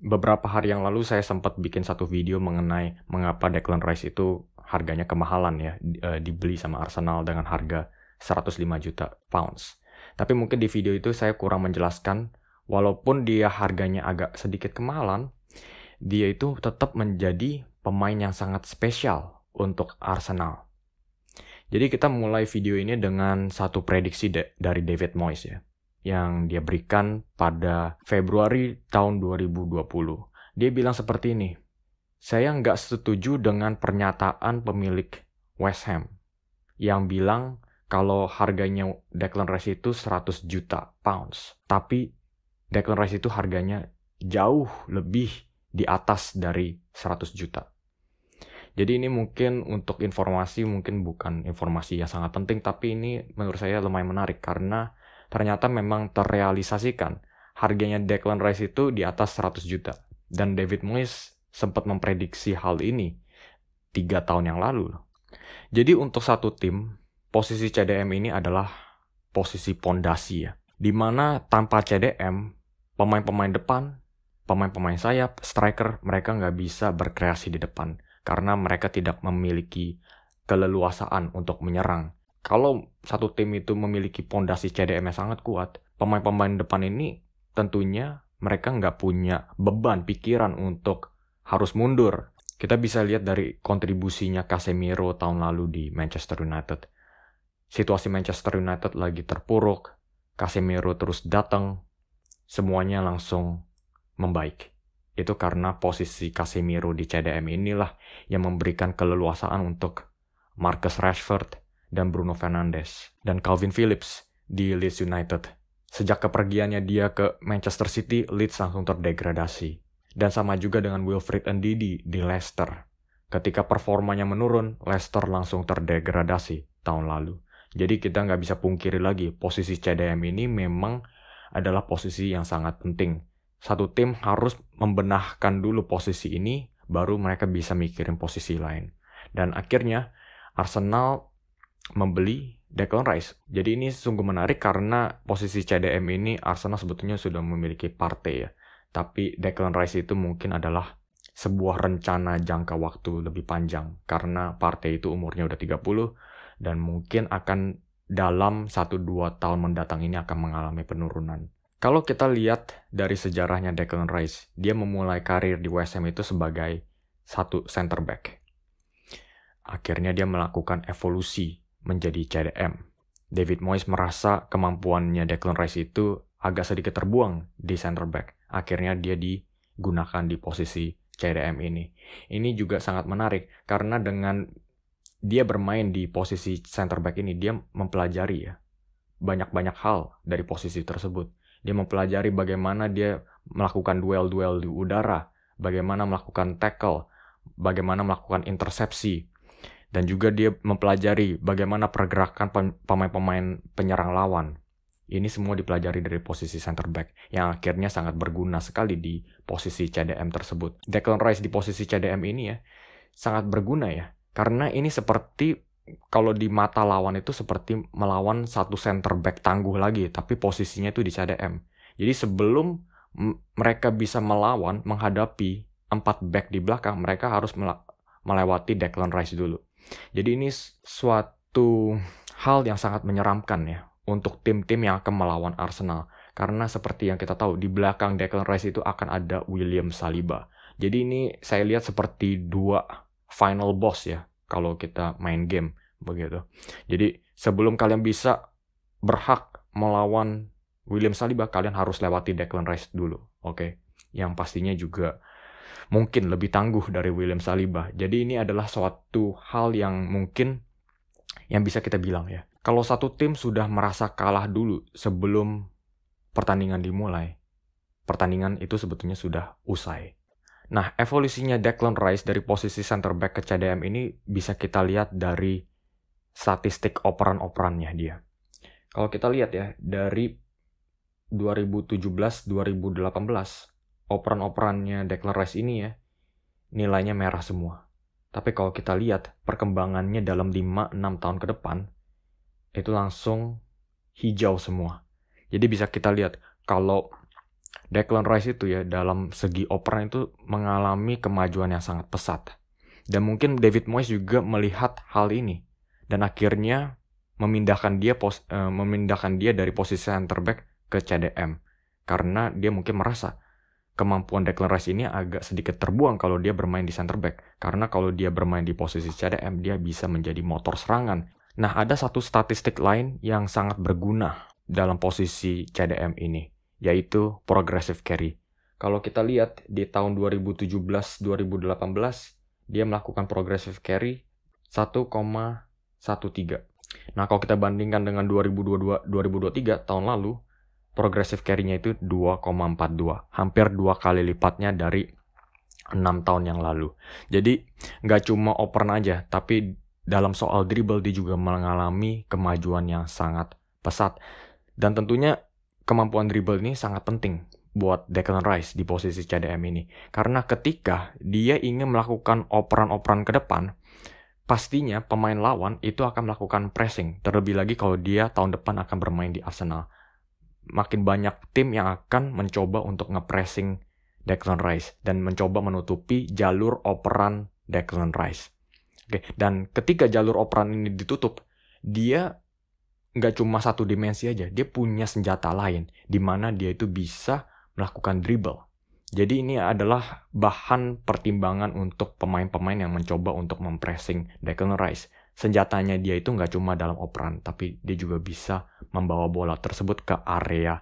Beberapa hari yang lalu saya sempat bikin satu video mengenai mengapa Declan Rice itu harganya kemahalan ya, dibeli sama Arsenal dengan harga 105 juta pounds. Tapi mungkin di video itu saya kurang menjelaskan, walaupun dia harganya agak sedikit kemahalan, dia itu tetap menjadi pemain yang sangat spesial untuk Arsenal. Jadi kita mulai video ini dengan satu prediksi dari David Moyes ya, yang dia berikan pada Februari tahun 2020. Dia bilang seperti ini, saya nggak setuju dengan pernyataan pemilik West Ham yang bilang kalau harganya Declan Rice itu 100 juta pounds. Tapi Declan Rice itu harganya jauh lebih di atas dari 100 juta. Jadi ini mungkin untuk informasi, mungkin bukan informasi yang sangat penting, tapi ini menurut saya lumayan menarik karena ternyata memang terrealisasikan. Harganya Declan Rice itu di atas 100 juta. Dan David Moyes sempat memprediksi hal ini 3 tahun yang lalu. Jadi untuk satu tim, posisi CDM ini adalah posisi pondasi ya. Dimana tanpa CDM, pemain-pemain depan, pemain-pemain sayap, striker, mereka nggak bisa berkreasi di depan. Karena mereka tidak memiliki keleluasaan untuk menyerang. Kalau satu tim itu memiliki pondasi CDM yang sangat kuat, pemain-pemain depan ini tentunya mereka nggak punya beban pikiran untuk harus mundur. Kita bisa lihat dari kontribusinya Casemiro tahun lalu di Manchester United. Situasi Manchester United lagi terpuruk, Casemiro terus datang, semuanya langsung membaik. Itu karena posisi Casemiro di CDM inilah yang memberikan keleluasaan untuk Marcus Rashford dan Bruno Fernandes dan Calvin Phillips di Leeds United. Sejak kepergiannya dia ke Manchester City, Leeds langsung terdegradasi. Dan sama juga dengan Wilfried Ndidi di Leicester. Ketika performanya menurun, Leicester langsung terdegradasi tahun lalu. Jadi kita nggak bisa pungkiri lagi, posisi CDM ini memang adalah posisi yang sangat penting. Satu tim harus membenahkan dulu posisi ini, baru mereka bisa mikirin posisi lain. Dan akhirnya Arsenal membeli Declan Rice. Jadi ini sungguh menarik karena posisi CDM ini Arsenal sebetulnya sudah memiliki Partey ya. Tapi Declan Rice itu mungkin adalah sebuah rencana jangka waktu lebih panjang. Karena Partey itu umurnya udah 30 dan mungkin akan dalam 1-2 tahun mendatang ini akan mengalami penurunan. Kalau kita lihat dari sejarahnya Declan Rice, dia memulai karir di West Ham itu sebagai satu center back. Akhirnya dia melakukan evolusi menjadi CDM. David Moyes merasa kemampuannya Declan Rice itu agak sedikit terbuang di center back. Akhirnya dia digunakan di posisi CDM ini. Ini juga sangat menarik karena dengan dia bermain di posisi center back ini, dia mempelajari ya banyak-banyak hal dari posisi tersebut. Dia mempelajari bagaimana dia melakukan duel-duel di udara, bagaimana melakukan tackle, bagaimana melakukan intersepsi, dan juga dia mempelajari bagaimana pergerakan pemain-pemain penyerang lawan. Ini semua dipelajari dari posisi center back, yang akhirnya sangat berguna sekali di posisi CDM tersebut. Declan Rice di posisi CDM ini ya, sangat berguna ya, karena ini seperti kalau di mata lawan itu seperti melawan satu center back tangguh lagi, tapi posisinya itu di CDM. Jadi sebelum mereka bisa melawan, menghadapi 4 back di belakang, mereka harus melewati Declan Rice dulu. Jadi ini suatu hal yang sangat menyeramkan ya untuk tim-tim yang akan melawan Arsenal. Karena seperti yang kita tahu, di belakang Declan Rice itu akan ada William Saliba. Jadi ini saya lihat seperti 2 final boss ya, kalau kita main game begitu. Jadi sebelum kalian bisa berhak melawan William Saliba, kalian harus lewati Declan Rice dulu, oke? Yang pastinya juga mungkin lebih tangguh dari William Saliba. Jadi ini adalah suatu hal yang mungkin yang bisa kita bilang ya. Kalau satu tim sudah merasa kalah dulu sebelum pertandingan dimulai, pertandingan itu sebetulnya sudah usai. Nah, evolusinya Declan Rice dari posisi center back ke CDM ini bisa kita lihat dari statistik operan-operannya dia. Kalau kita lihat ya, dari 2017-2018, operan-operannya Declan Rice ini ya, nilainya merah semua. Tapi kalau kita lihat perkembangannya dalam 5-6 tahun ke depan, itu langsung hijau semua. Jadi bisa kita lihat kalau Declan Rice itu ya dalam segi operan itu mengalami kemajuan yang sangat pesat. Dan mungkin David Moyes juga melihat hal ini dan akhirnya memindahkan dia dari posisi center back ke CDM karena dia mungkin merasa kemampuan Declan Rice ini agak sedikit terbuang kalau dia bermain di center back, karena kalau dia bermain di posisi CDM dia bisa menjadi motor serangan. Nah, ada satu statistik lain yang sangat berguna dalam posisi CDM ini, yaitu progressive carry. Kalau kita lihat di tahun 2017-2018 dia melakukan progressive carry 1,13. Nah, kalau kita bandingkan dengan 2022-2023 tahun lalu, progressive carry-nya itu 2,42. Hampir 2 kali lipatnya dari 6 tahun yang lalu. Jadi, nggak cuma operan aja, tapi dalam soal dribble dia juga mengalami kemajuan yang sangat pesat. Dan tentunya kemampuan dribble ini sangat penting buat Declan Rice di posisi CDM ini. Karena ketika dia ingin melakukan operan-operan ke depan, pastinya pemain lawan itu akan melakukan pressing. Terlebih lagi kalau dia tahun depan akan bermain di Arsenal. Makin banyak tim yang akan mencoba untuk nge-pressing Declan Rice dan mencoba menutupi jalur operan Declan Rice. Oke, dan ketika jalur operan ini ditutup, dia nggak cuma satu dimensi aja, dia punya senjata lain di mana dia itu bisa melakukan dribble. Jadi ini adalah bahan pertimbangan untuk pemain-pemain yang mencoba untuk mempressing Declan Rice. Senjatanya dia itu nggak cuma dalam operan, tapi dia juga bisa membawa bola tersebut ke area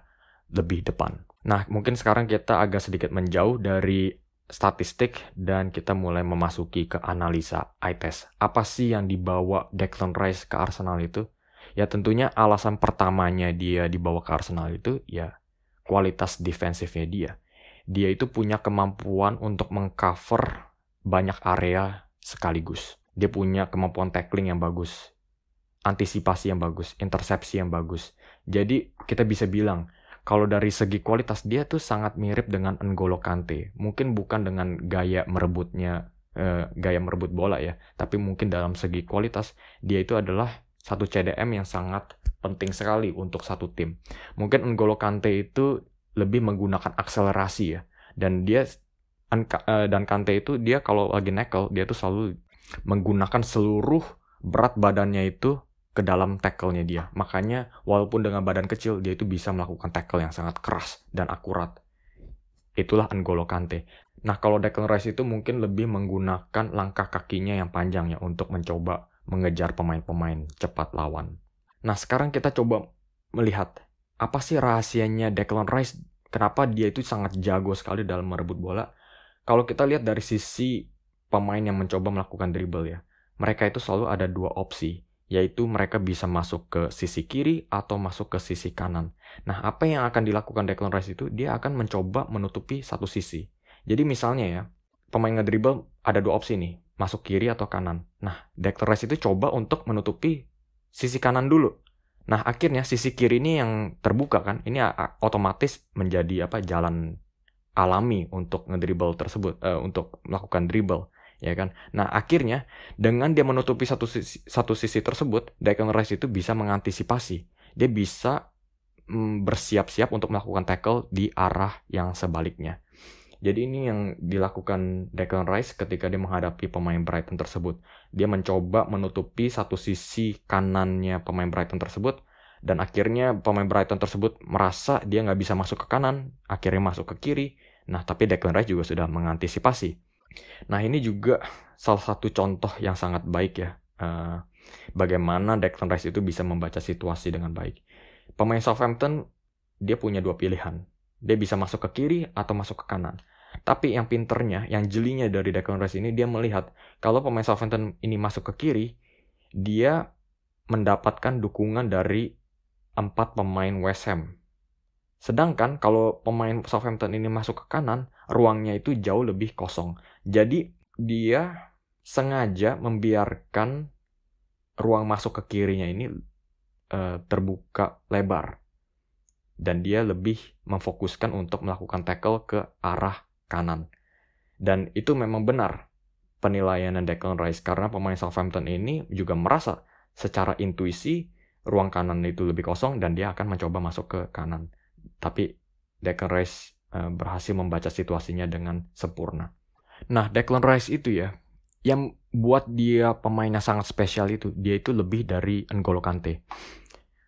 lebih depan. Nah, mungkin sekarang kita agak sedikit menjauh dari statistik dan kita mulai memasuki ke analisa eye test. Apa sih yang dibawa Declan Rice ke Arsenal itu? Ya tentunya alasan pertamanya dia dibawa ke Arsenal itu ya kualitas defensifnya dia. Dia itu punya kemampuan untuk mengcover banyak area sekaligus. Dia punya kemampuan tackling yang bagus, antisipasi yang bagus, intersepsi yang bagus. Jadi kita bisa bilang kalau dari segi kualitas dia tuh sangat mirip dengan N'Golo Kante. Mungkin bukan dengan gaya merebut bola ya, tapi mungkin dalam segi kualitas dia itu adalah satu CDM yang sangat penting sekali untuk satu tim. Mungkin N'Golo Kante itu lebih menggunakan akselerasi ya, dan Kante itu dia kalau lagi nekel dia tuh selalu menggunakan seluruh berat badannya itu ke dalam tackle-nya dia. Makanya walaupun dengan badan kecil dia itu bisa melakukan tackle yang sangat keras dan akurat. Itulah N'Golo Kante. Nah, kalau Declan Rice itu mungkin lebih menggunakan langkah kakinya yang panjang ya untuk mencoba mengejar pemain-pemain cepat lawan. Nah, sekarang kita coba melihat apa sih rahasianya Declan Rice, kenapa dia itu sangat jago sekali dalam merebut bola. Kalau kita lihat dari sisi pemain yang mencoba melakukan dribble ya, mereka itu selalu ada dua opsi, yaitu mereka bisa masuk ke sisi kiri atau masuk ke sisi kanan. Nah, apa yang akan dilakukan Declan Rice itu, dia akan mencoba menutupi satu sisi. Jadi misalnya ya, pemain ngedribble ada dua opsi nih, masuk kiri atau kanan. Nah, Declan Rice itu coba untuk menutupi sisi kanan dulu. Nah, akhirnya sisi kiri ini yang terbuka kan, ini otomatis menjadi jalan alami untuk ngedribble tersebut, untuk melakukan dribble, ya kan. Nah, akhirnya dengan dia menutupi satu sisi tersebut, Declan Rice itu bisa mengantisipasi. Dia bisa bersiap-siap untuk melakukan tackle di arah yang sebaliknya. Jadi ini yang dilakukan Declan Rice ketika dia menghadapi pemain Brighton tersebut. Dia mencoba menutupi satu sisi kanannya pemain Brighton tersebut, dan akhirnya pemain Brighton tersebut merasa dia nggak bisa masuk ke kanan, akhirnya masuk ke kiri. Nah, tapi Declan Rice juga sudah mengantisipasi. Nah, ini juga salah satu contoh yang sangat baik ya, bagaimana Declan Rice itu bisa membaca situasi dengan baik. Pemain Southampton, dia punya dua pilihan. Dia bisa masuk ke kiri atau masuk ke kanan. Tapi yang pinternya, yang jelinya dari Declan Rice ini, dia melihat kalau pemain Southampton ini masuk ke kiri, dia mendapatkan dukungan dari 4 pemain West Ham. Sedangkan kalau pemain Southampton ini masuk ke kanan, ruangnya itu jauh lebih kosong. Jadi dia sengaja membiarkan ruang masuk ke kirinya ini terbuka lebar. Dan dia lebih memfokuskan untuk melakukan tackle ke arah kanan. Dan itu memang benar penilaian Declan Rice, karena pemain Southampton ini juga merasa secara intuisi ruang kanan itu lebih kosong dan dia akan mencoba masuk ke kanan. Tapi Declan Rice berhasil membaca situasinya dengan sempurna. Nah, Declan Rice itu ya, yang buat dia pemain yang sangat spesial itu, dia itu lebih dari N'Golo Kante.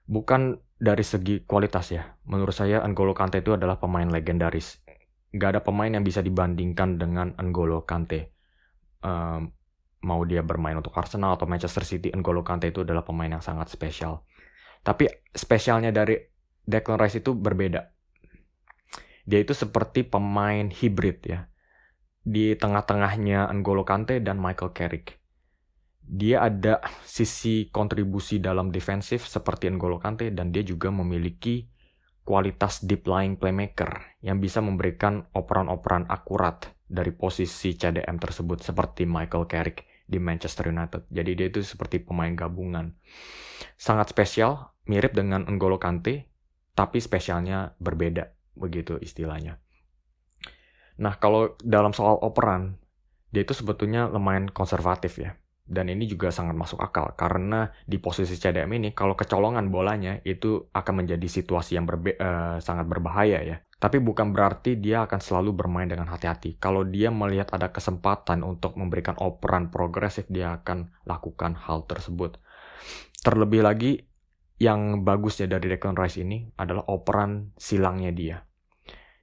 Bukan dari segi kualitas ya. Menurut saya N'Golo Kante itu adalah pemain legendaris. Gak ada pemain yang bisa dibandingkan dengan N'Golo Kante. Mau dia bermain untuk Arsenal atau Manchester City, N'Golo Kante itu adalah pemain yang sangat spesial. Tapi spesialnya dari Declan Rice itu berbeda. Dia itu seperti pemain hibrid ya. Di tengah-tengahnya N'Golo Kante dan Michael Carrick. Dia ada sisi kontribusi dalam defensif seperti N'Golo Kante, dan dia juga memiliki kualitas deep lying playmaker yang bisa memberikan operan-operan akurat dari posisi CDM tersebut seperti Michael Carrick di Manchester United. Jadi dia itu seperti pemain gabungan. Sangat spesial, mirip dengan N'Golo Kante, tapi spesialnya berbeda, begitu istilahnya. Nah, kalau dalam soal operan, dia itu sebetulnya lumayan konservatif ya. Dan ini juga sangat masuk akal, karena di posisi CDM ini, kalau kecolongan bolanya, itu akan menjadi situasi yang sangat berbahaya ya. Tapi bukan berarti dia akan selalu bermain dengan hati-hati. Kalau dia melihat ada kesempatan untuk memberikan operan progresif, dia akan lakukan hal tersebut. Terlebih lagi, yang bagusnya dari Declan Rice ini adalah operan silangnya dia.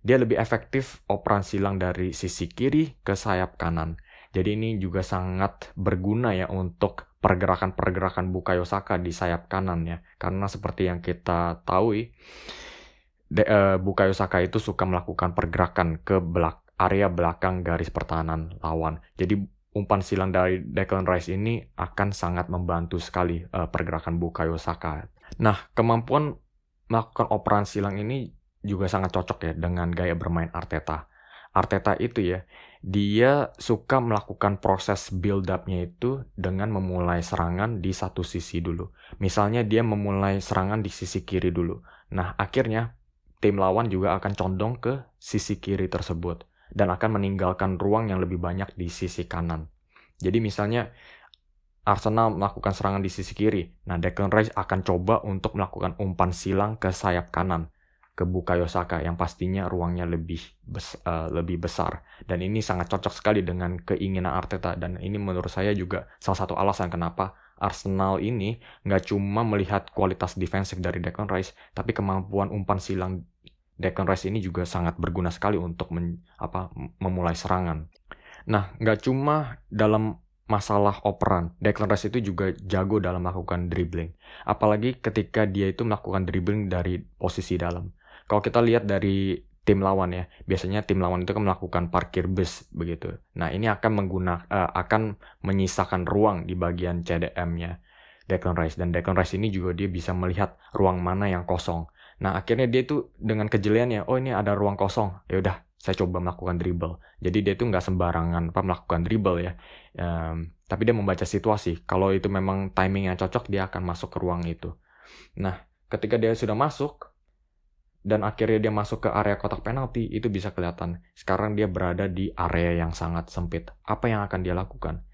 Dia lebih efektif operan silang dari sisi kiri ke sayap kanan. Jadi ini juga sangat berguna ya untuk pergerakan-pergerakan Bukayo Saka di sayap kanan ya. Karena seperti yang kita tahu, Bukayo Saka itu suka melakukan pergerakan ke area belakang garis pertahanan lawan. Jadi umpan silang dari Declan Rice ini akan sangat membantu sekali pergerakan Bukayo Saka. Nah, kemampuan melakukan operan silang ini juga sangat cocok ya dengan gaya bermain Arteta. Arteta itu ya, dia suka melakukan proses build up-nya itu dengan memulai serangan di satu sisi dulu. Misalnya dia memulai serangan di sisi kiri dulu. Nah, akhirnya tim lawan juga akan condong ke sisi kiri tersebut dan akan meninggalkan ruang yang lebih banyak di sisi kanan. Jadi misalnya Arsenal melakukan serangan di sisi kiri. Nah, Declan Rice akan coba untuk melakukan umpan silang ke sayap kanan, ke Bukayo Saka, yang pastinya ruangnya lebih besar. Dan ini sangat cocok sekali dengan keinginan Arteta. Dan ini menurut saya juga salah satu alasan kenapa Arsenal ini nggak cuma melihat kualitas defensif dari Declan Rice, tapi kemampuan umpan silang Declan Rice ini juga sangat berguna sekali untuk memulai serangan. Nah, nggak cuma dalam masalah operan, Declan Rice itu juga jago dalam melakukan dribbling. Apalagi ketika dia itu melakukan dribbling dari posisi dalam. Kalau kita lihat dari tim lawan ya, biasanya tim lawan itu kan melakukan parkir bus begitu. Nah, ini akan menyisakan ruang di bagian CDM-nya Declan Rice, dan Declan Rice ini juga dia bisa melihat ruang mana yang kosong. Nah, akhirnya dia itu dengan kejeliannya, oh ini ada ruang kosong, ya udah saya coba melakukan dribble. Jadi dia itu nggak sembarangan melakukan dribble ya. Tapi dia membaca situasi. Kalau itu memang timing yang cocok, dia akan masuk ke ruang itu. Nah, ketika dia sudah masuk, dan akhirnya dia masuk ke area kotak penalti, itu bisa kelihatan. Sekarang dia berada di area yang sangat sempit. Apa yang akan dia lakukan?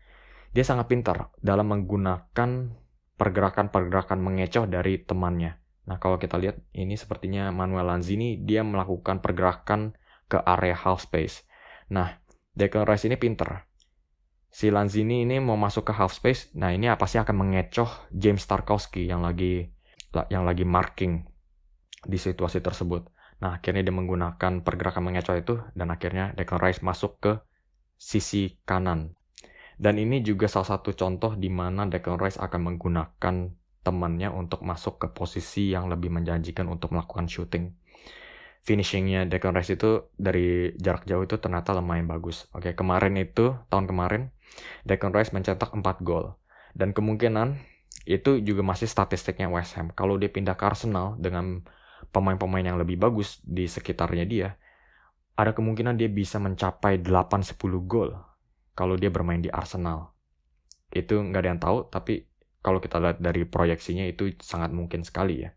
Dia sangat pintar dalam menggunakan pergerakan-pergerakan mengecoh dari temannya. Nah, kalau kita lihat, ini sepertinya Manuel Lanzini, dia melakukan pergerakan ke area half space. Nah, Declan Rice ini pinter. Si Lanzini ini mau masuk ke half space, nah ini pasti akan mengecoh James Tarkowski yang lagi marking di situasi tersebut. Nah, akhirnya dia menggunakan pergerakan mengecoh itu, dan akhirnya Declan Rice masuk ke sisi kanan. Dan ini juga salah satu contoh di mana Declan Rice akan menggunakan temannya untuk masuk ke posisi yang lebih menjanjikan untuk melakukan shooting. Finishingnya Declan Rice itu dari jarak jauh itu ternyata lumayan bagus. Oke, tahun kemarin, Declan Rice mencetak 4 gol. Dan kemungkinan itu juga masih statistiknya West Ham. Kalau dia pindah ke Arsenal dengan pemain-pemain yang lebih bagus di sekitarnya dia, ada kemungkinan dia bisa mencapai 8-10 gol kalau dia bermain di Arsenal. Itu nggak ada yang tahu, tapi kalau kita lihat dari proyeksinya itu sangat mungkin sekali ya.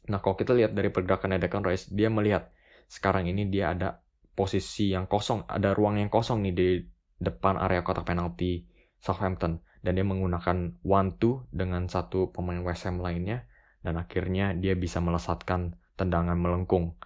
Nah, kalau kita lihat dari pergerakan Declan Rice, dia melihat sekarang ini dia ada posisi yang kosong, ada ruang yang kosong nih di depan area kotak penalti Southampton, dan dia menggunakan 1-2 dengan satu pemain West Ham lainnya, dan akhirnya dia bisa melesatkan tendangan melengkung.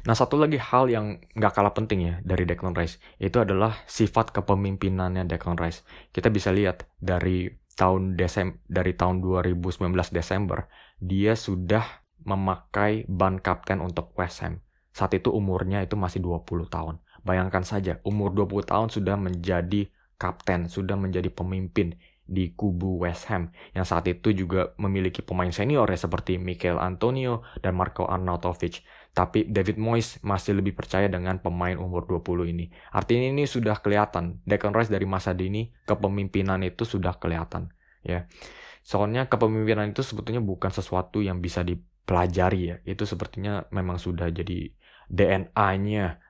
Nah, satu lagi hal yang nggak kalah penting ya dari Declan Rice, itu adalah sifat kepemimpinannya Declan Rice. Kita bisa lihat dari tahun 2019 Desember, dia sudah memakai ban kapten untuk West Ham. Saat itu umurnya itu masih 20 tahun. Bayangkan saja, umur 20 tahun sudah menjadi kapten, sudah menjadi pemimpin di kubu West Ham, yang saat itu juga memiliki pemain senior ya seperti Mikel Antonio dan Marco Arnautovic. Tapi David Moyes masih lebih percaya dengan pemain umur 20 ini. Artinya ini sudah kelihatan. Declan Rice dari masa dini, kepemimpinan itu sudah kelihatan. Ya. Soalnya kepemimpinan itu sebetulnya bukan sesuatu yang bisa dipelajari ya. Itu sepertinya memang sudah jadi DNA-nya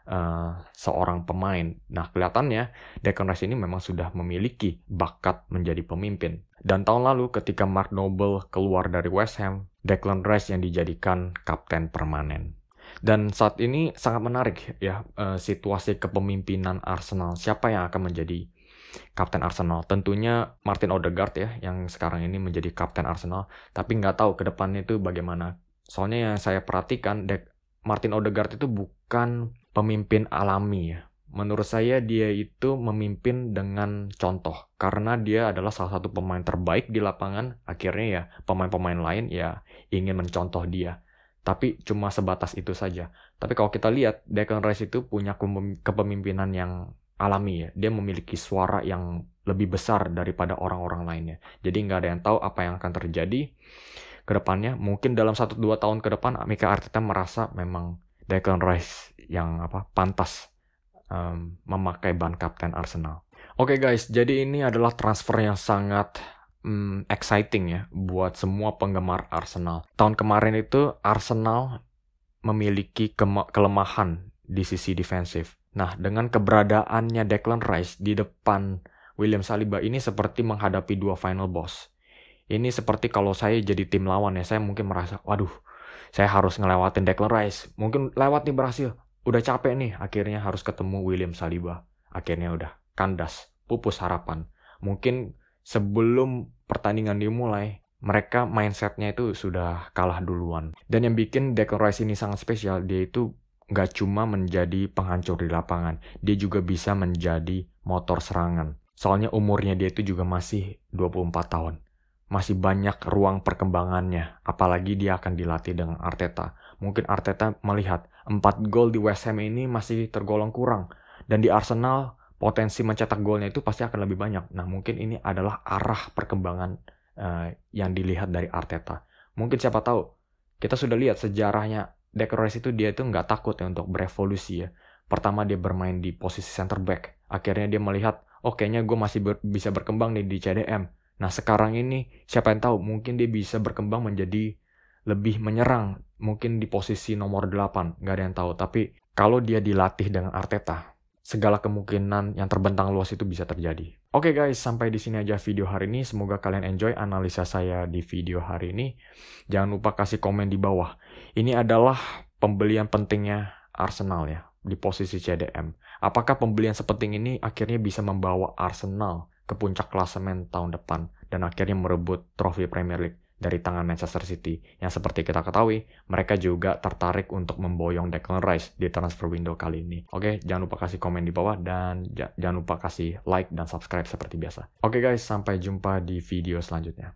seorang pemain. Nah, kelihatannya Declan Rice ini memang sudah memiliki bakat menjadi pemimpin. Dan tahun lalu ketika Mark Noble keluar dari West Ham, Declan Rice yang dijadikan kapten permanen. Dan saat ini sangat menarik ya situasi kepemimpinan Arsenal. Siapa yang akan menjadi kapten Arsenal? Tentunya Martin Odegaard ya, yang sekarang ini menjadi kapten Arsenal. Tapi nggak tahu ke depannya itu bagaimana. Soalnya yang saya perhatikan, Martin Odegaard itu bukan pemimpin alami ya. Menurut saya dia itu memimpin dengan contoh. Karena dia adalah salah satu pemain terbaik di lapangan. Akhirnya ya pemain-pemain lain ya ingin mencontoh dia. Tapi cuma sebatas itu saja. Tapi kalau kita lihat, Declan Rice itu punya kepemimpinan yang alami ya. Dia memiliki suara yang lebih besar daripada orang-orang lainnya. Jadi nggak ada yang tahu apa yang akan terjadi ke depannya. Mungkin dalam 1-2 tahun ke depan, Mikel Arteta merasa memang Declan Rice yang pantas memakai ban kapten Arsenal. Oke guys, jadi ini adalah transfer yang sangat exciting ya buat semua penggemar Arsenal. Tahun kemarin itu Arsenal memiliki kelemahan di sisi defensif. Nah, dengan keberadaannya Declan Rice di depan William Saliba ini seperti menghadapi 2 final boss. Ini seperti kalau saya jadi tim lawan ya, saya mungkin merasa, waduh, saya harus ngelewatin Declan Rice. Mungkin lewat nih berhasil. Udah capek nih, akhirnya harus ketemu William Saliba. Akhirnya udah kandas, pupus harapan. Mungkin sebelum pertandingan dimulai, mereka mindsetnya itu sudah kalah duluan. Dan yang bikin Declan Rice ini sangat spesial, dia itu nggak cuma menjadi penghancur di lapangan, dia juga bisa menjadi motor serangan. Soalnya umurnya dia itu juga masih 24 tahun. Masih banyak ruang perkembangannya, apalagi dia akan dilatih dengan Arteta. Mungkin Arteta melihat 4 gol di West Ham ini masih tergolong kurang. Dan di Arsenal, potensi mencetak golnya itu pasti akan lebih banyak. Nah, mungkin ini adalah arah perkembangan yang dilihat dari Arteta. Mungkin siapa tahu, kita sudah lihat sejarahnya Declan Rice itu dia itu nggak takut ya untuk berevolusi ya. Pertama dia bermain di posisi center back. Akhirnya dia melihat, oh kayaknya gue masih bisa berkembang nih di CDM. Nah sekarang ini siapa yang tahu mungkin dia bisa berkembang menjadi lebih menyerang. Mungkin di posisi nomor 8, nggak ada yang tahu. Tapi kalau dia dilatih dengan Arteta, segala kemungkinan yang terbentang luas itu bisa terjadi. Oke guys, sampai di sini aja video hari ini. Semoga kalian enjoy analisa saya di video hari ini. Jangan lupa kasih komen di bawah. Ini adalah pembelian pentingnya Arsenal ya, di posisi CDM. Apakah pembelian sepenting ini akhirnya bisa membawa Arsenal ke puncak klasemen tahun depan dan akhirnya merebut trofi Premier League dari tangan Manchester City, yang seperti kita ketahui, mereka juga tertarik untuk memboyong Declan Rice di transfer window kali ini. Oke, jangan lupa kasih komen di bawah dan jangan lupa kasih like dan subscribe seperti biasa. Oke guys, sampai jumpa di video selanjutnya.